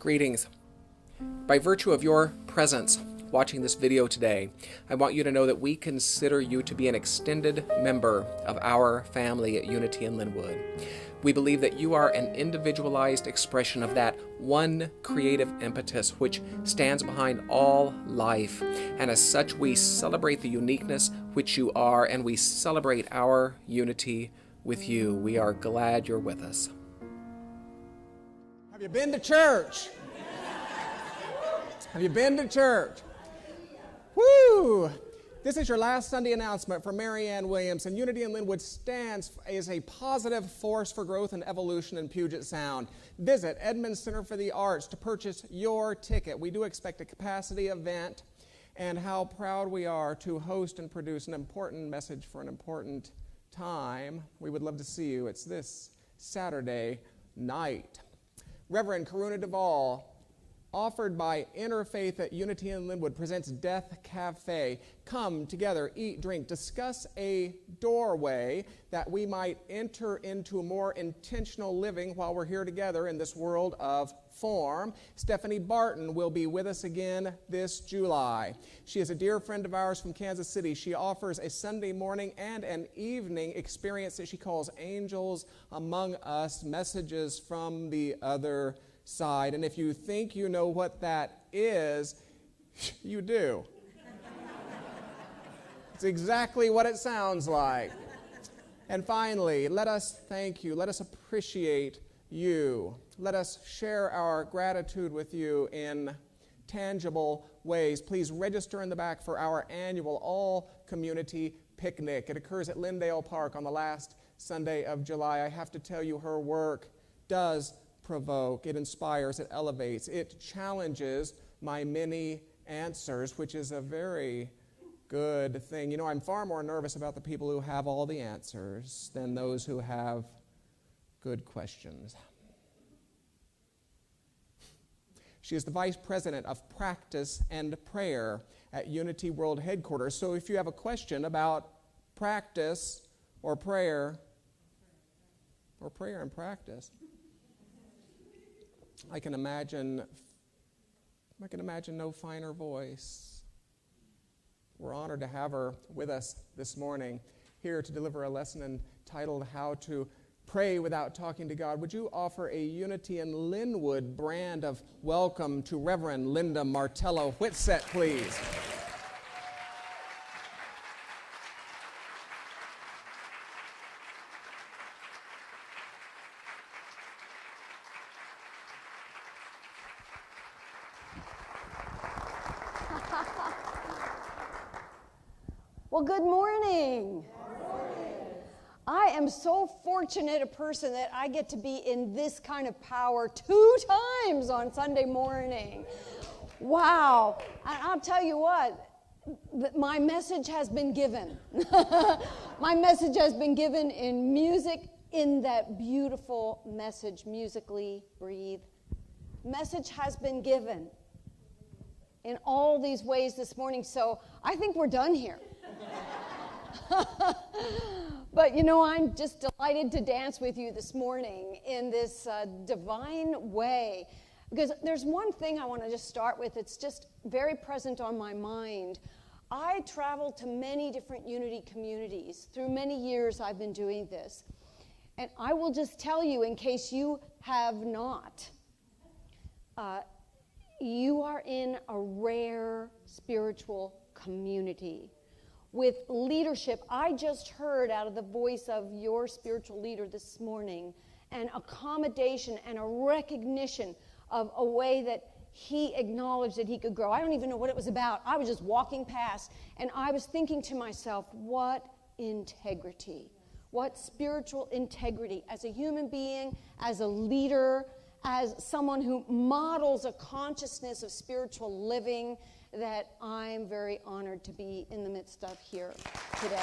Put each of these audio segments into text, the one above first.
Greetings. By virtue of your presence watching this video today, I want you to know that we consider you to be an extended member of our family at Unity in Linwood. We believe that you are an individualized expression of that one creative impetus which stands behind all life, and as such we celebrate the uniqueness which you are, and we celebrate our unity with you. We are glad you're with us. Have you been to church? Have you been to church? Woo! This is your last Sunday announcement for Mary Ann Williams, and Unity in Linwood stands as a positive force for growth and evolution in Puget Sound. Visit Edmonds Center for the Arts to purchase your ticket. We do expect a capacity event, and how proud we are to host and produce an important message for an important time. We would love to see you. It's this Saturday night. Reverend Karuna Duvall, offered by Interfaith at Unity in Linwood, presents Death Cafe. Come together, eat, drink, discuss a doorway that we might enter into more intentional living while we're here together in this world of form. Stephanie Barton will be with us again this July. She is a dear friend of ours from Kansas City. She offers a Sunday morning and an evening experience that she calls Angels Among Us, messages from the other side. And if you think you know what that is, you do. It's exactly what it sounds like. And finally, let us thank you. Let us appreciate you. Let us share our gratitude with you in tangible ways. Please register in the back for our annual all-community picnic. It occurs at Lindale Park on the last Sunday of July. I have to tell you, her work does provoke, it inspires, it elevates, it challenges my many answers, which is a very good thing. You know, I'm far more nervous about the people who have all the answers than those who have good questions. She is the Vice President of Practice and Prayer at Unity World Headquarters. So if you have a question about practice or prayer and practice, I can imagine no finer voice. We're honored to have her with us this morning, here to deliver a lesson entitled How to Pray Without Talking to God. Would you offer a Unity in Linwood brand of welcome to Reverend Linda Martella-Whitsett, please? Well, good morning. Good morning. I am so fortunate a person that I get to be in this kind of power 2 times on Sunday morning. Wow. I'll tell you what, my message has been given. My message has been given in music, in that beautiful message, musically breathe. Message has been given in all these ways this morning, so I think we're done here. But you know, I'm just delighted to dance with you this morning in this divine way, because there's one thing I want to just start with. It's just very present on my mind. I traveled to many different Unity communities. Through many years I've been doing this, and I will just tell you, in case you have not, you are in a rare spiritual community with leadership. I just heard out of the voice of your spiritual leader this morning an accommodation and a recognition of a way that he acknowledged that he could grow. I don't even know what it was about. I was just walking past, and I was thinking to myself, what integrity, what spiritual integrity as a human being, as a leader, as someone who models a consciousness of spiritual living that I'm very honored to be in the midst of here today.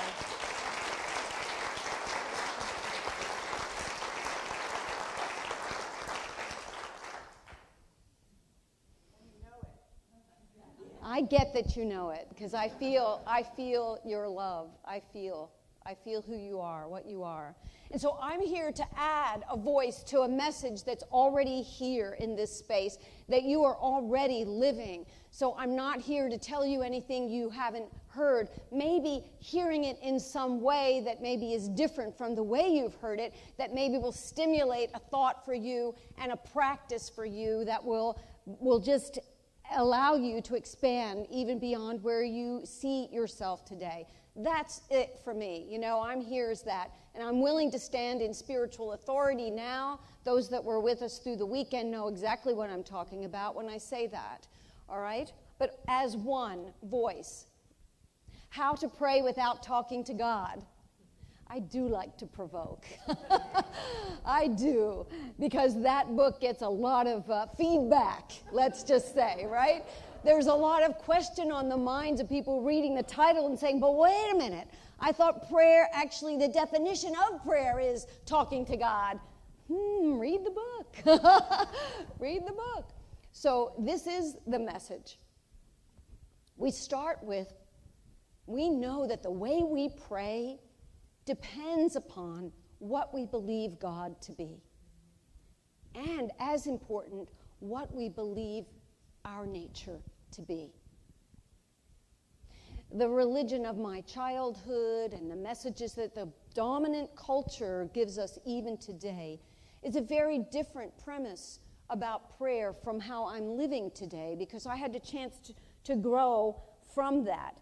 I get that you know it, because I feel your love. I feel I feel who you are, what you are. And so I'm here to add a voice to a message that's already here in this space, that you are already living. So I'm not here to tell you anything you haven't heard. Maybe hearing it in some way that maybe is different from the way you've heard it, that maybe will stimulate a thought for you and a practice for you that will just allow you to expand even beyond where you see yourself today. That's it for me. You know, I'm here as that. And I'm willing to stand in spiritual authority now. Those that were with us through the weekend know exactly what I'm talking about when I say that. All right? But as one voice. How to pray without talking to God. I do like to provoke. I do. Because that book gets a lot of feedback, let's just say, right? There's a lot of question on the minds of people reading the title and saying, but wait a minute, I thought prayer, actually the definition of prayer is talking to God. Read the book. Read the book. So this is the message. We start with, we know that the way we pray depends upon what we believe God to be. And as important, what we believe our nature to be. The religion of my childhood and the messages that the dominant culture gives us even today is a very different premise about prayer from how I'm living today, because I had the chance to grow from that.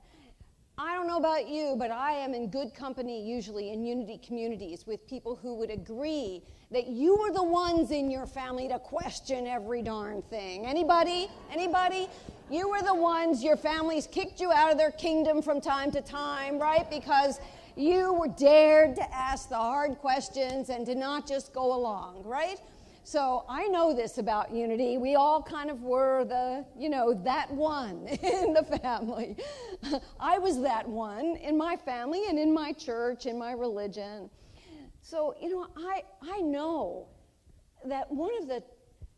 I don't know about you, but I am in good company usually in unity communities with people who would agree that you were the ones in your family to question every darn thing. Anybody? Anybody? You were the ones, your families kicked you out of their kingdom from time to time, right? Because you were dared to ask the hard questions and to not just go along, right? So I know this about unity. We all kind of were the, that one in the family. I was that one in my family and in my church, in my religion. So, I know that one of the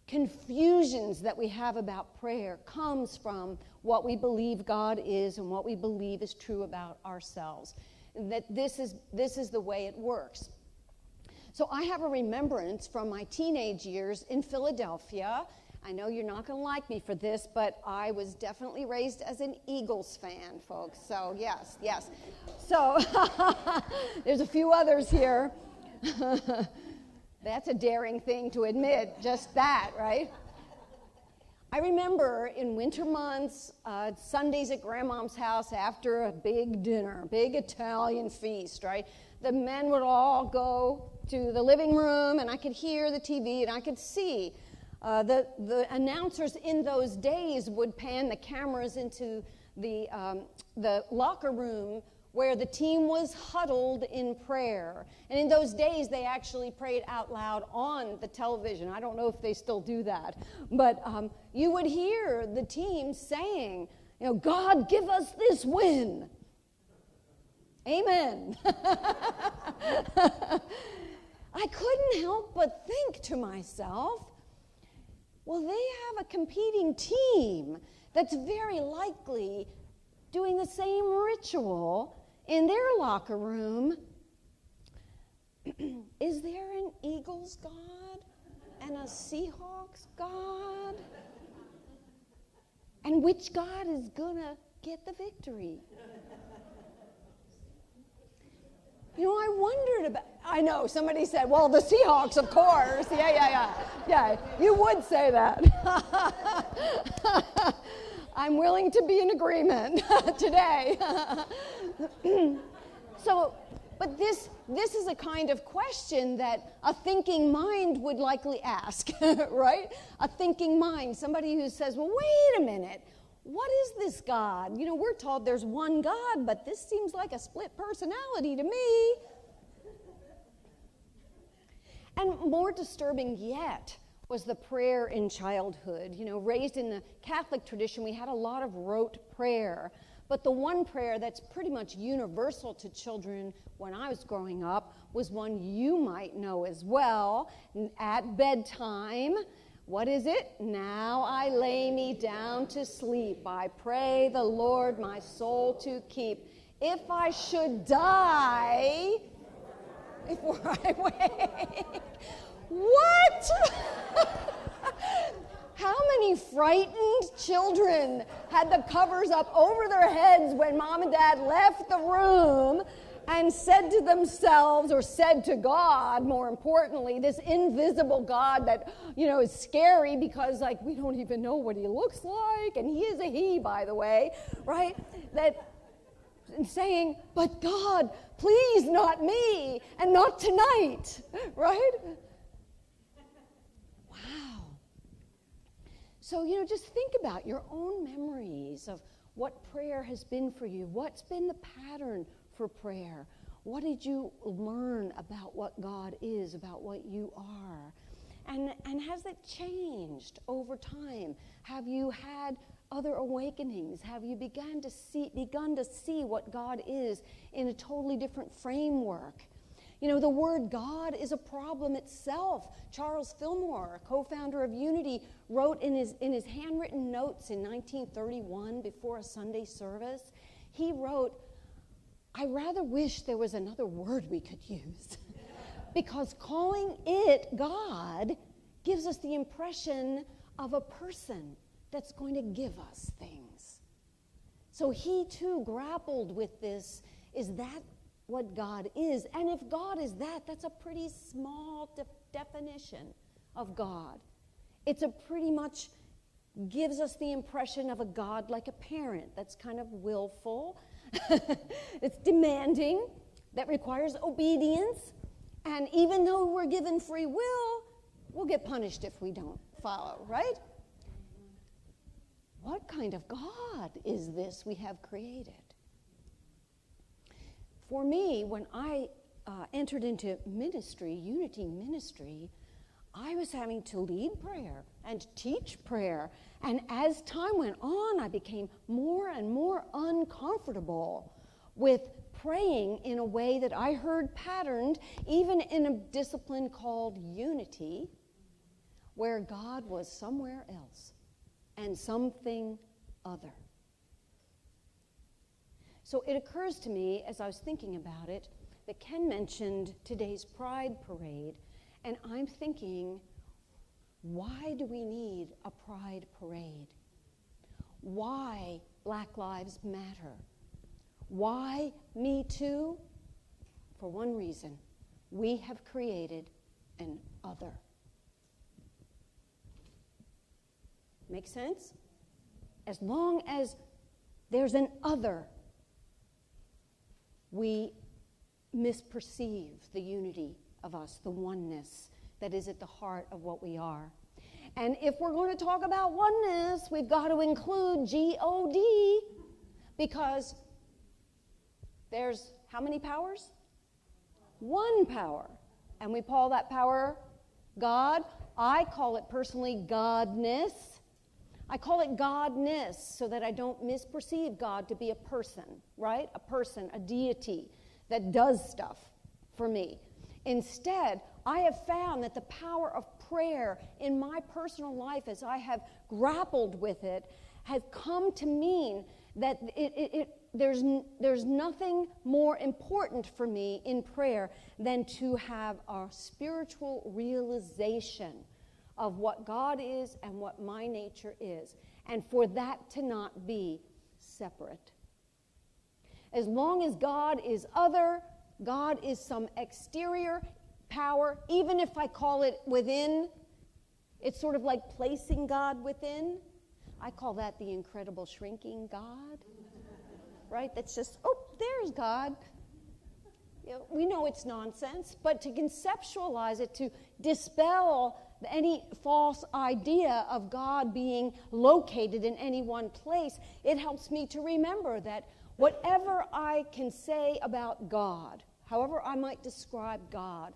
confusions that we have about prayer comes from what we believe God is and what we believe is true about ourselves. That this is the way it works. So I have a remembrance from my teenage years in Philadelphia. I know you're not going to like me for this, but I was definitely raised as an Eagles fan, folks. So yes. So there's a few others here. That's a daring thing to admit, just that, right? I remember in winter months, Sundays at Grandmom's house after a big dinner, big Italian feast, right? The men would all go to the living room, and I could hear the TV, and I could see the announcers in those days would pan the cameras into the locker room where the team was huddled in prayer. And in those days, they actually prayed out loud on the television. I don't know if they still do that. But you would hear the team saying, God, give us this win. Amen. I couldn't help but think to myself, well, they have a competing team that's very likely doing the same ritual in their locker room. Is there an Eagles God and a Seahawks God? And which God is gonna get the victory? I wondered about, I know, somebody said, well, the Seahawks, of course. Yeah, you would say that. I'm willing to be in agreement today. But this is a kind of question that a thinking mind would likely ask, right? A thinking mind, somebody who says, well, wait a minute. What is this God? We're told there's one God, but this seems like a split personality to me. And more disturbing yet was the prayer in childhood. Raised in the Catholic tradition, we had a lot of rote prayer. But the one prayer that's pretty much universal to children when I was growing up was one you might know as well. At bedtime, what is it? Now I lay me down to sleep. I pray the Lord my soul to keep. if I should die before I wake. What? How many frightened children had the covers up over their heads when mom and dad left the room and said to themselves, or said to God, more importantly, this invisible God that, is scary because, we don't even know what he looks like, and he is a he, by the way, right? And saying, but God, please not me, and not tonight, right? Wow. So, just think about your own memories of what prayer has been for you. What's been the pattern for prayer? What did you learn about what God is, about what you are? And has it changed over time? Have you had other awakenings? Have you begun to see what God is in a totally different framework? The word God is a problem itself. Charles Fillmore, co-founder of Unity, wrote in his handwritten notes in 1931 before a Sunday service, he wrote, I rather wish there was another word we could use because calling it God gives us the impression of a person that's going to give us things. So he too grappled with this. Is that what God is? And if God is that, that's a pretty small definition of God. It's a pretty much gives us the impression of a God like a parent that's kind of willful, it's demanding, that requires obedience, and even though we're given free will, we'll get punished if we don't follow, right? What kind of God is this we have created? For me, when I entered into ministry, Unity ministry, I was having to lead prayer and teach prayer. And as time went on, I became more and more uncomfortable with praying in a way that I heard patterned, even in a discipline called Unity, where God was somewhere else and something other. So it occurs to me, as I was thinking about it, that Ken mentioned today's Pride Parade, and I'm thinking, why do we need a Pride Parade? Why Black Lives Matter? Why Me Too? For one reason, we have created an other. Make sense? As long as there's an other, we misperceive the unity of us, the oneness that is at the heart of what we are. And if we're going to talk about oneness, we've got to include G-O-D, because there's how many powers? One power. And we call that power God. I call it personally Godness. I call it Godness so that I don't misperceive God to be a person, right? A person, a deity that does stuff for me. Instead, I have found that the power of prayer in my personal life, as I have grappled with it, has come to mean that there's nothing more important for me in prayer than to have a spiritual realization of what God is and what my nature is, and for that to not be separate. As long as God is other, God is some exterior power, even if I call it within, it's sort of like placing God within. I call that the incredible shrinking God, right? That's just, oh, there's God. We know it's nonsense, but to conceptualize it, to dispel any false idea of God being located in any one place, it helps me to remember that whatever I can say about God, however I might describe God,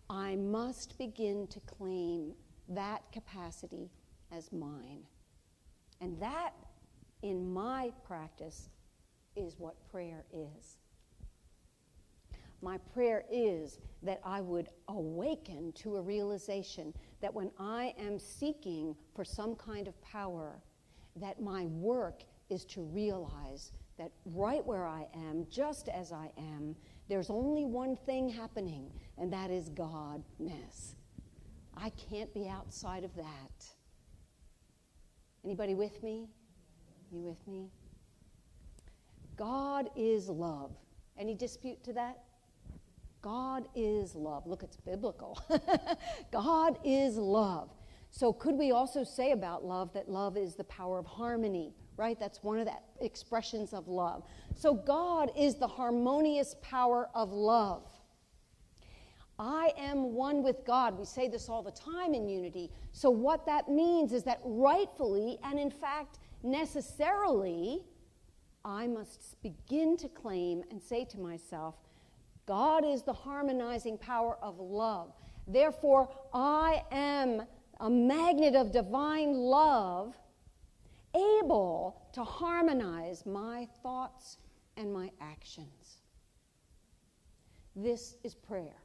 I must begin to claim that capacity as mine. And that, in my practice, is what prayer is. My prayer is that I would awaken to a realization that when I am seeking for some kind of power, that my work is to realize that right where I am, just as I am, there's only one thing happening, and that is Godness. I can't be outside of that. Anybody with me? You with me? God is love. Any dispute to that? God is love. Look, it's biblical. God is love. So could we also say about love that love is the power of harmony, right? That's one of the expressions of love. So God is the harmonious power of love. I am one with God. We say this all the time in unity. So what that means is that rightfully, and in fact necessarily, I must begin to claim and say to myself, God is the harmonizing power of love. Therefore, I am a magnet of divine love, able to harmonize my thoughts and my actions. This is prayer.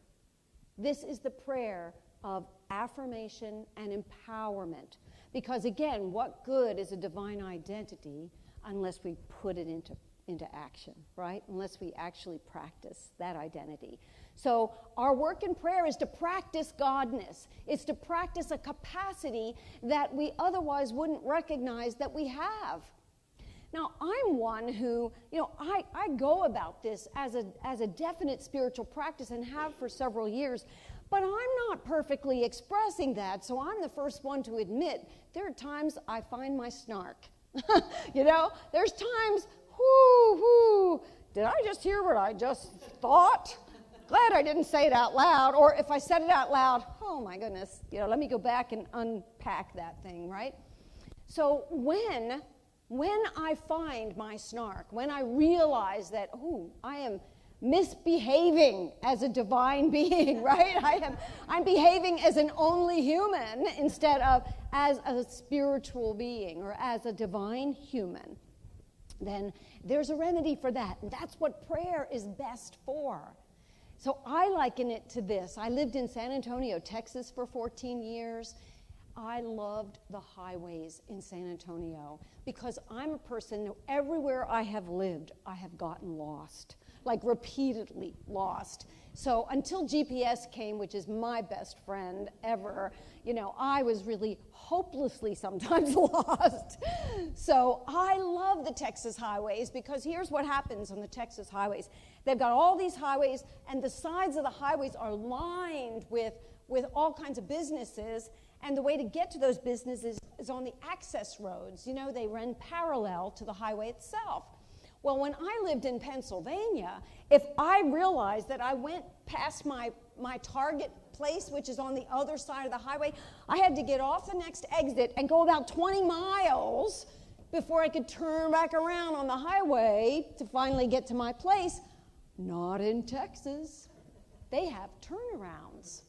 This is the prayer of affirmation and empowerment. Because again, what good is a divine identity unless we put it into action, right? Unless we actually practice that identity. So our work in prayer is to practice Godness. It's to practice a capacity that we otherwise wouldn't recognize that we have. Now, I'm one who, I go about this as a definite spiritual practice and have for several years, but I'm not perfectly expressing that, so I'm the first one to admit there are times I find my snark. There's times, did I just hear what I just thought? Glad I didn't say it out loud. Or if I said it out loud, oh my goodness, let me go back and unpack that thing, right? So when I find my snark, when I realize that, I am misbehaving as a divine being, right? I'm behaving as an only human instead of as a spiritual being or as a divine human, then there's a remedy for that. And that's what prayer is best for. So I liken it to this. I lived in San Antonio, Texas for 14 years. I loved the highways in San Antonio because I'm a person, everywhere I have lived, I have gotten lost, like repeatedly lost. So until GPS came, which is my best friend ever, I was really hopelessly sometimes lost. So I love the Texas highways because here's what happens on the Texas highways. They've got all these highways, and the sides of the highways are lined with all kinds of businesses, and the way to get to those businesses is on the access roads. They run parallel to the highway itself. Well, when I lived in Pennsylvania, if I realized that I went past my target place, which is on the other side of the highway, I had to get off the next exit and go about 20 miles before I could turn back around on the highway to finally get to my place. Not in Texas. They have turnarounds.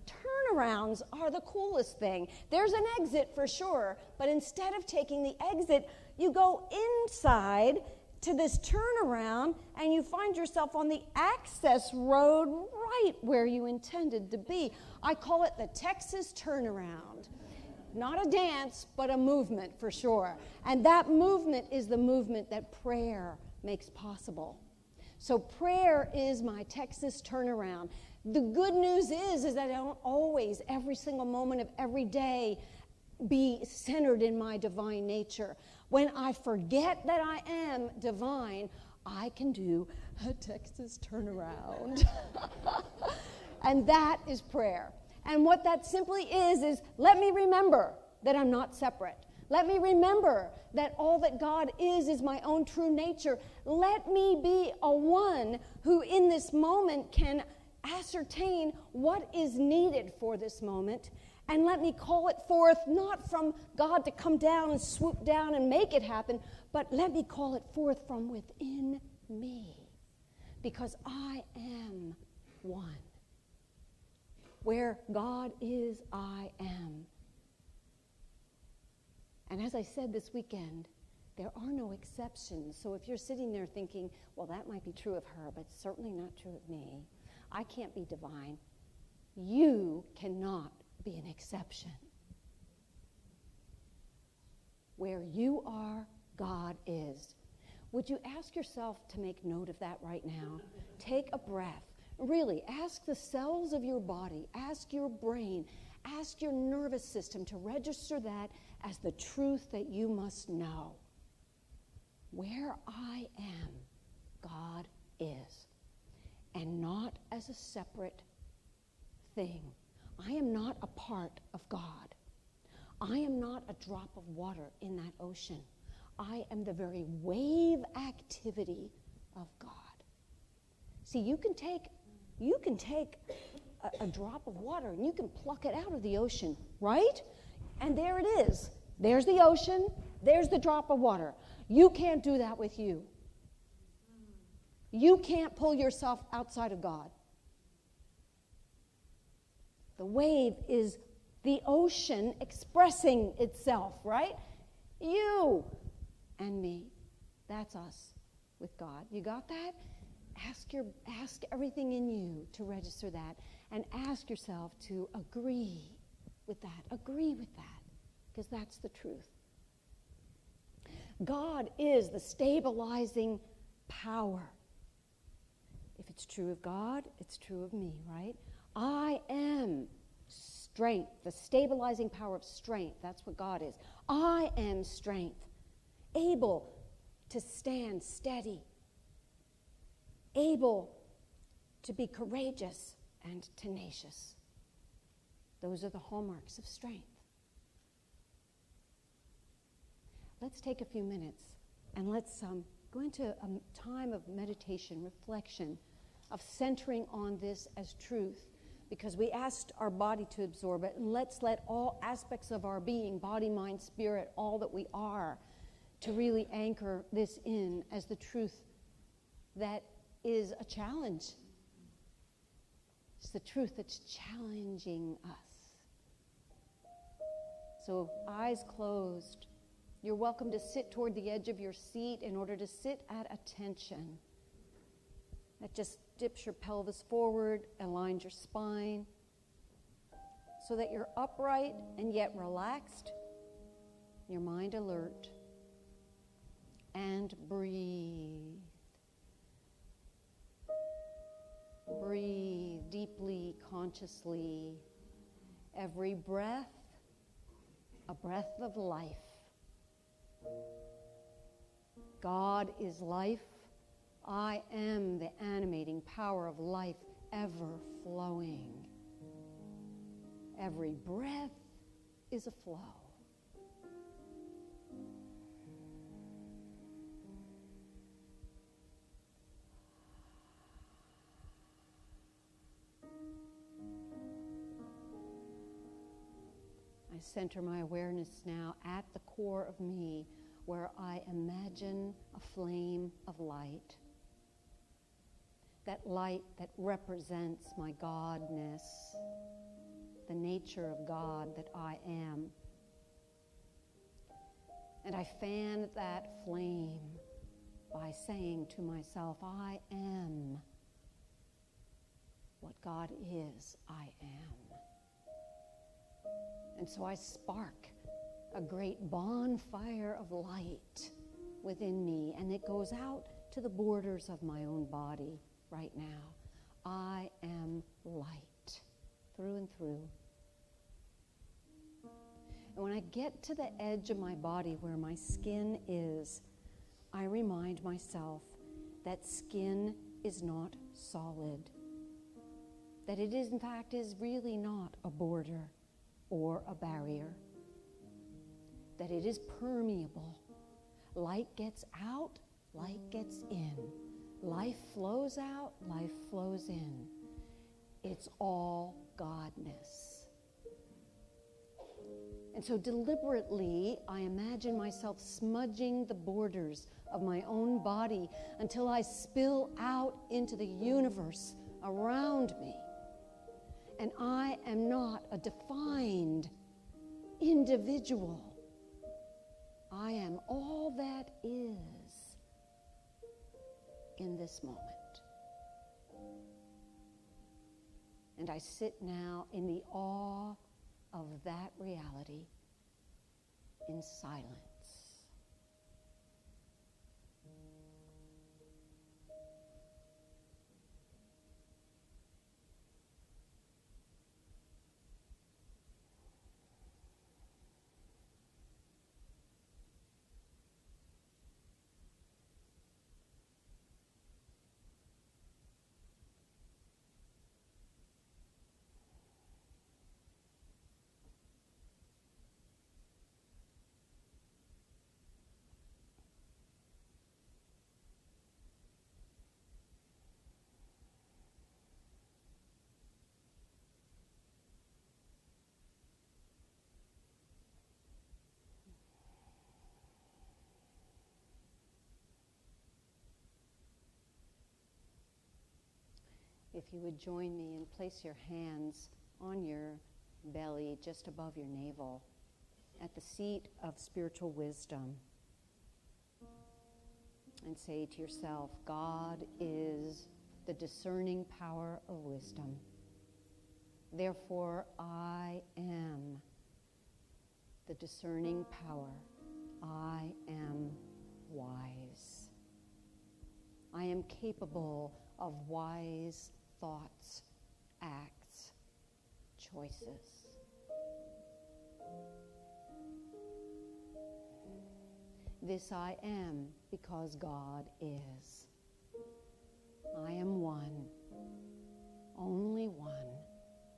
Turnarounds are the coolest thing. There's an exit for sure, but instead of taking the exit, you go inside to this turnaround and you find yourself on the access road right where you intended to be. I call it the Texas turnaround. Not a dance, but a movement for sure. And that movement is the movement that prayer makes possible. So prayer is my Texas turnaround. The good news is that I don't always, every single moment of every day, be centered in my divine nature. When I forget that I am divine, I can do a Texas turnaround. And that is prayer. And what that simply is let me remember that I'm not separate. Let me remember that all that God is my own true nature. Let me be a one who in this moment can ascertain what is needed for this moment, and let me call it forth, not from God to come down and swoop down and make it happen, but let me call it forth from within me, because I am one. Where God is, I am. And as I said this weekend, there are no exceptions. So if you're sitting there thinking, well, that might be true of her, but certainly not true of me, I can't be divine. You cannot be an exception. Where you are, God is. Would you ask yourself to make note of that right now? Take a breath. Really, ask the cells of your body, ask your brain, ask your nervous system to register that as the truth that you must know. Where I am, God is, and not as a separate thing. I am not a part of God. I am not a drop of water in that ocean. I am the very wave activity of God. See, you can take a drop of water and you can pluck it out of the ocean, right? And there it is. There's the ocean. There's the drop of water. You can't do that with you. You can't pull yourself outside of God. The wave is the ocean expressing itself, right? You and me. That's us with God. You got that? Ask everything in you to register that, and ask yourself to agree with that. Agree with that, because that's the truth. God is the stabilizing power. If it's true of God, it's true of me, right? I am strength, the stabilizing power of strength. That's what God is. I am strength, able to stand steady, able to be courageous and tenacious. Those are the hallmarks of strength. Let's take a few minutes and let's go into a time of meditation, reflection, of centering on this as truth, because we asked our body to absorb it, and let's let all aspects of our being, body, mind, spirit, all that we are, to really anchor this in as the truth that is a challenge. It's the truth that's challenging us. So eyes closed. You're welcome to sit toward the edge of your seat in order to sit at attention. That just dips your pelvis forward, aligns your spine, so that you're upright and yet relaxed, your mind alert. And breathe. Breathe deeply, consciously. Every breath, a breath of life. God is life. I am the animating power of life, ever flowing. Every breath is a flow. I center my awareness now at the core of me, where I imagine a flame of light. That light that represents my Godness, the nature of God that I am. And I fan that flame by saying to myself, I am what God is, I am. And so I spark a great bonfire of light within me, and it goes out to the borders of my own body right now. I am light through and through. And when I get to the edge of my body where my skin is, I remind myself that skin is not solid. That it is, in fact, is really not a border or a barrier. That it is permeable. Light gets out, light gets in. Life flows out, life flows in. It's all Godness. And so deliberately, I imagine myself smudging the borders of my own body until I spill out into the universe around me. And I am not a defined individual. I am all that is in this moment. And I sit now in the awe of that reality in silence. if you would join me and place your hands on your belly just above your navel at the seat of spiritual wisdom, and say to yourself, God is the discerning power of wisdom. Therefore, I am the discerning power. I am wise. I am capable of wise thoughts, acts, choices. This I am because God is. I am one, only one.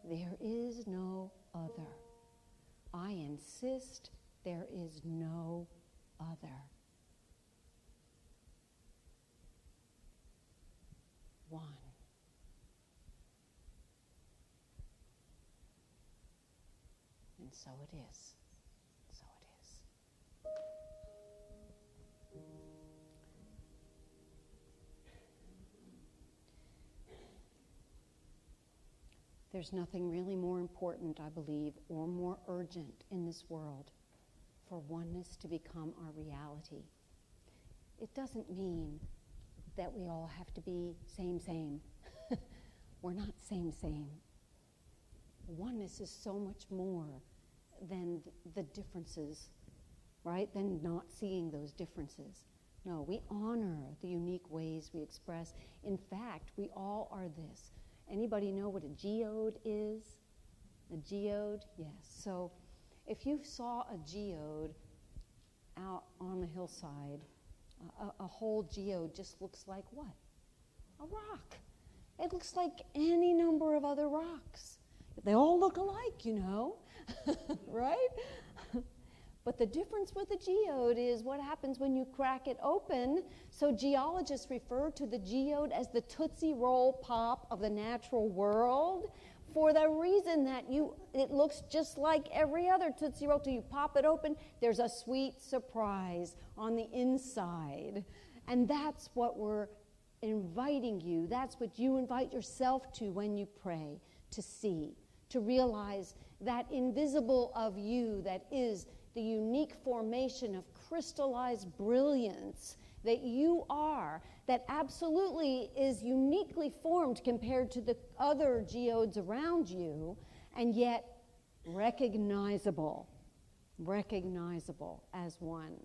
There is no other. I insist there is no other. One. And so it is. So it is. There's nothing really more important, I believe, or more urgent in this world for oneness to become our reality. It doesn't mean that we all have to be same. We're not same. Oneness is so much more than the differences, right? Than not seeing those differences. No, we honor the unique ways we express. In fact, we all are this. Anybody know what a geode is? A geode? Yes. So if you saw a geode out on the hillside, a whole geode just looks like what? A rock. It looks like any number of other rocks. They all look alike, you know, right? But the difference with a geode is what happens when you crack it open. So geologists refer to the geode as the Tootsie Roll Pop of the natural world for the reason that it looks just like every other Tootsie Roll. Till you pop it open, there's a sweet surprise on the inside. And that's what we're inviting you. That's what you invite yourself to when you pray, to see, to realize that invisible of you that is the unique formation of crystallized brilliance that you are, that absolutely is uniquely formed compared to the other geodes around you, and yet recognizable as one.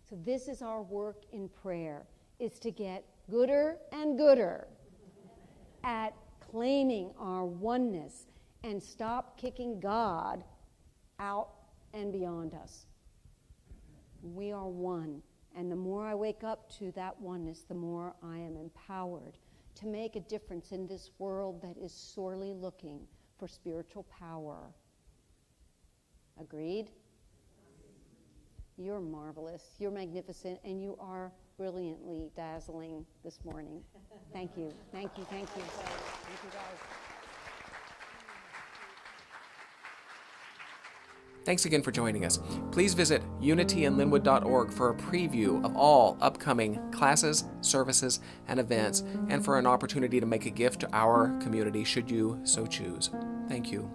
So this is our work in prayer, is to get gooder and gooder at claiming our oneness and stop kicking God out and beyond us. We are one, and the more I wake up to that oneness, the more I am empowered to make a difference in this world that is sorely looking for spiritual power. Agreed? You're marvelous, you're magnificent, and you are brilliantly dazzling this morning. Thank you. Thank you, guys. Thanks again for joining us. Please visit unityinlinwood.org for a preview of all upcoming classes, services, and events, and for an opportunity to make a gift to our community should you so choose. Thank you.